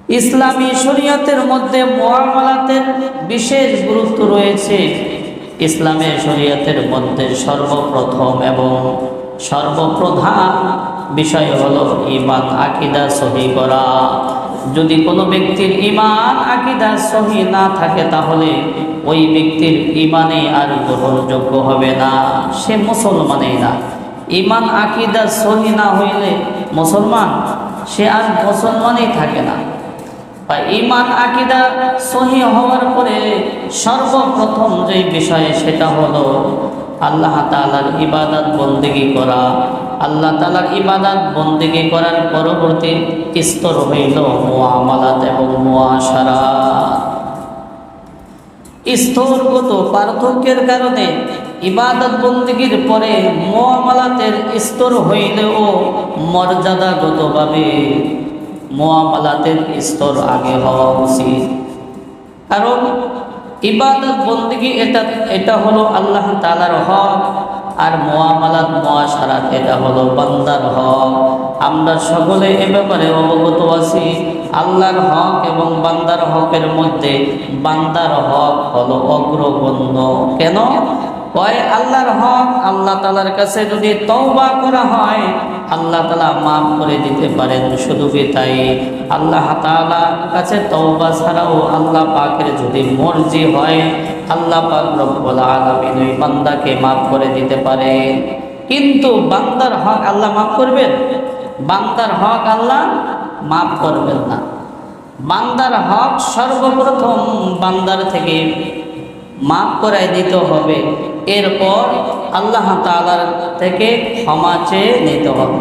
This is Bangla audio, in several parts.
ইসলামী শরীয়তের মধ্যে মুআমালাতের বিশেষ গুরুত্ব রয়েছে। ইসলামের শরীয়তের মধ্যে সর্বপ্রথম এবং সর্বপ্রধান বিষয় হলো ঈমান আকীদা সহিহ করা। যদি কোনো ব্যক্তির ঈমান আকীদা সহিহ না থাকে তাহলে ওই ব্যক্তির ঈমানই আর গ্রহণযোগ্য হবে না, সে মুসলমানই না। ঈমান আকীদা সহিহ না হইলে মুসলমান, সে আর মুসলমানই থাকে না। ঈমান আকীদা সহিহ হওয়ার পরে সর্বপ্রথম যে বিষয় সেটা হলো আল্লাহ তাআলার ইবাদত বন্দেগী করা। আল্লাহ তাআলার ইবাদত বন্দেগী করার পরবর্তী স্তর হইল মুআমালাত এবং মুআশারাত। স্তরগত পার্থক্যের কারণে ইবাদত বন্দেগীর পরে মুআমালাতের স্তর হইলেও মর্যাদাগতভাবে মুআমালাতের স্তর আগে হওয়া উচিত। কারণ ইবাদত বন্দেগী এটা হলো আল্লাহ তাআলার হক, আর মুআমালাত মুআশারাত এটা হলো বান্দার হক। আমরা সকলে এ ব্যাপারে অবগত আছি। আল্লাহর হক এবং বান্দার হকের মধ্যে বান্দার হক হলো অগ্রগণ্য। কেন? আল্লাহর হক আল্লাহ তাআলার কাছে যদি তওবা করা হয় আল্লাহ তাআলা মাফ করে দিতে পারেন। শুধু কি তাই, আল্লাহ তাআলার কাছে তওবা ছাড়াও আল্লাহ পাকের যদি মর্জি হয় আল্লাহ পাক রব্বুল আলামিন ওই বান্দাকে মাফ করে দিতে পারে। কিন্তু বান্দার হক আল্লাহ মাফ করবেন? বান্দার হক আল্লাহ মাফ করবেন না। বান্দার হক সর্বপ্রথম বান্দার থেকে মাফ করাই দিতে হবে, এরপর আল্লাহ তাআলার থেকে ক্ষমা চেয়ে নিতে হবে।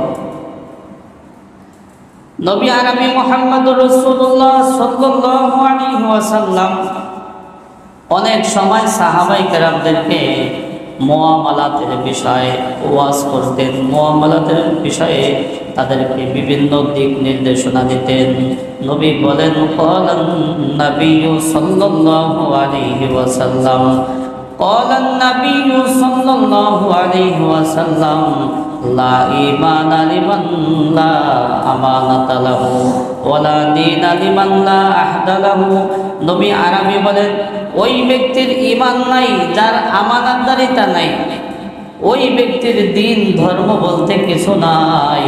নবী আরবি মুহাম্মদুর রাসূলুল্লাহ সাল্লাল্লাহু আলাইহি ওয়াসাল্লাম অনেক সময় সাহাবায়ে কেরামদেরকে মুআমালাতের বিষয়ে ওয়াজ করতেন, মুআমালাতের বিষয়ে তাদেরকে বিভিন্ন দিক নির্দেশনা দিতেন। নবী বলেন, ক্বালান নাবিয়্যু সাল্লাল্লাহু আলাইহি ওয়াসাল্লাম, ক্বালান নাবিয়্যু সাল্লাল্লাহু আলাইহি ওয়াসাল্লাম, লা ঈমানা লিমান লা আমানাতা লাহু ওয়ালা দীনা লিমান লা আহদা লাহু। নবী আরবি বলেন, ওই ব্যক্তির ঈমান নাই যার আমানতদারিতা নাই, ওই ব্যক্তির দিন ধর্ম বলতে কিছু নাই,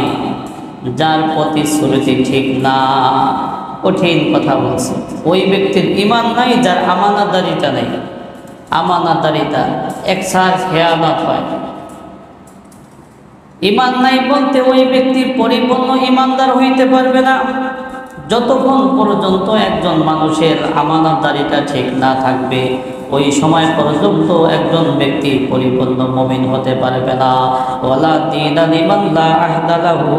যার প্রতিশ্রুতি ঠিক না। কঠিন কথা বলছে। ওই ব্যক্তির ঈমান নাই যার আমানতদারিতা নাই। আমানতদারিতা একসার খেয়ানত হয়। ঈমান নাই বলতে ওই ব্যক্তি পরিপূর্ণ ঈমানদার হইতে পারবে না যতক্ষণ পর্যন্ত একজন মানুষের আমানতদারিতা ঠিক না থাকবে, ওই সময় পর্যন্ত একজন ব্যক্তি পরিপূর্ণ মুমিন হতে পারবে না। ওয়ালা দীনা লিমান লা আহদা লাহু।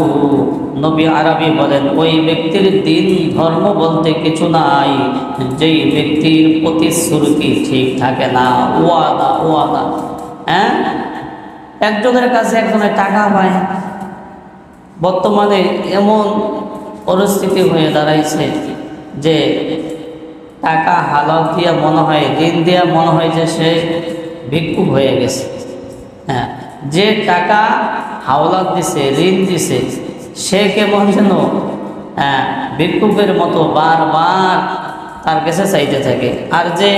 নবী আরবি বলেন, ওই ব্যক্তির দিন ধর্ম বলতে কিছু নাই যেই ব্যক্তির প্রতিশ্রুতি ঠিক থাকে না। ওয়াদা একজনের কাছে একজনের টাকা পায়। বর্তমানে এমন পরিস্থিতি হয়ে দাঁড়াইছে যে টাকা হালাল দিয়া মনে হয়, ঋণ দিয়া মনে হয় যে সে ভিক্ষুক হয়ে গেছে। হ্যাঁ, যে টাকা হাওলাত দিছে, ঋণ দিছে, সে কেমন যেন ভিক্ষুকের মতো বারবার তার কাছে চাইতে থাকে। আর যে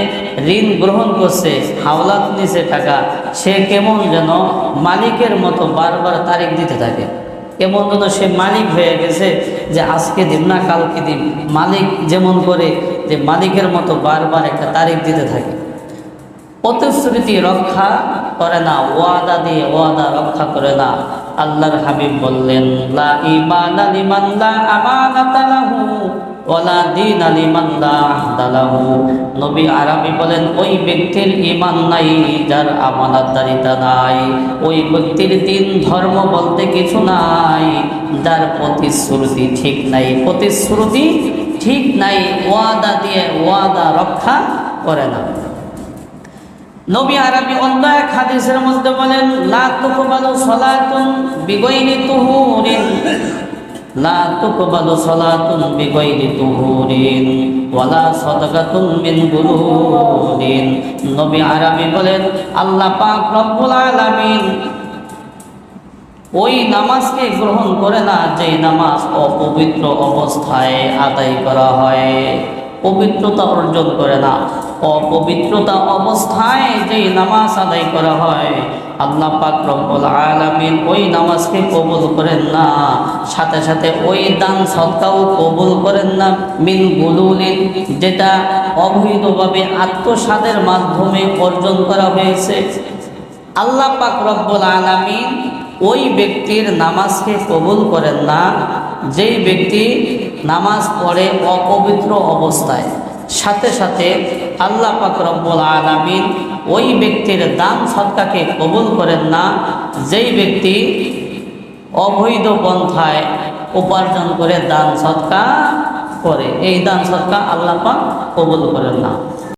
ঋণ গ্রহণ করছে, হাওলাত নিছে টাকা, সে কেমন যেন মালিকের মতো বারবার তারিখ দিতে থাকে। কেমন যেন সে মালিক হয়ে গেছে যে আজকে দিন না কালকে দিন। মালিক যেমন করে যে মালিকের মতো বারবার একটা তারিখ দিতে থাকে। প্রতিশ্রুতি রক্ষা করে না, ওয়াদা দিয়ে ওয়াদা রক্ষা করে না। আল্লাহর হাবিব বললেন, লা ঈমানা লিমান লা আমানাতা লাহু ওয়ালা দীনা লিমান লা আহদা লাহু। নবী আরবি বলেন, ওই ব্যক্তির ঈমান নাই যার আমানতদারিতা নাই, ওই ব্যক্তির দিন ধর্ম বলতে কিছু নাই, যার প্রতিশ্রুতি ঠিক নাই। প্রতিশ্রুতি ঠিক নাই, ওয়াদা দিয়ে ওয়াদা রক্ষা করে না। নবী আরবি অন্য এক হাদিসের মধ্যে বলেন, লা তুকবালু সালাতুন বিগাইরি তুহুরিন, লা তুকবালু সালাতুন বিগাইরি তুহুরিন ওয়ালা সাদাকাতুন মিন গুরুরিন। নবী আরবি বলেন, আল্লাহ পাক রব্বুল আলামিন ওই নামাজকে গ্রহণ করে না যেই নামাজ অপবিত্র অবস্থায় আদায় করা হয়, পবিত্রতা অর্জন করে না। অপবিত্রতা অবস্থায় যেই নামাজ আদায় করা হয়, আল্লাহ পাক রব্বুল আলামিন ওই নামাজকে কবুল করেন না। সাথে সাথে ওই দান সদকাও কবুল করেন না। মিন গুলুলিন, যেটা অবৈধভাবে আত্মসাদের মাধ্যমে অর্জন করা হয়েছে। আল্লাহ পাক রব্বুল আলামিন ওই ব্যক্তির নামাজকে কবুল করেন না যেই ব্যক্তি নামাজ পড়ে অপবিত্র অবস্থায়। সাথে সাথে আল্লাহ পাক রব্বুল আলামিন ওই ব্যক্তির দান সদকাকে কবুল করেন না যেই ব্যক্তি অবৈধ পন্থায় উপার্জন করে দান সদকা করে। এই দান সদকা আল্লাহ পাক কবুল করেন না।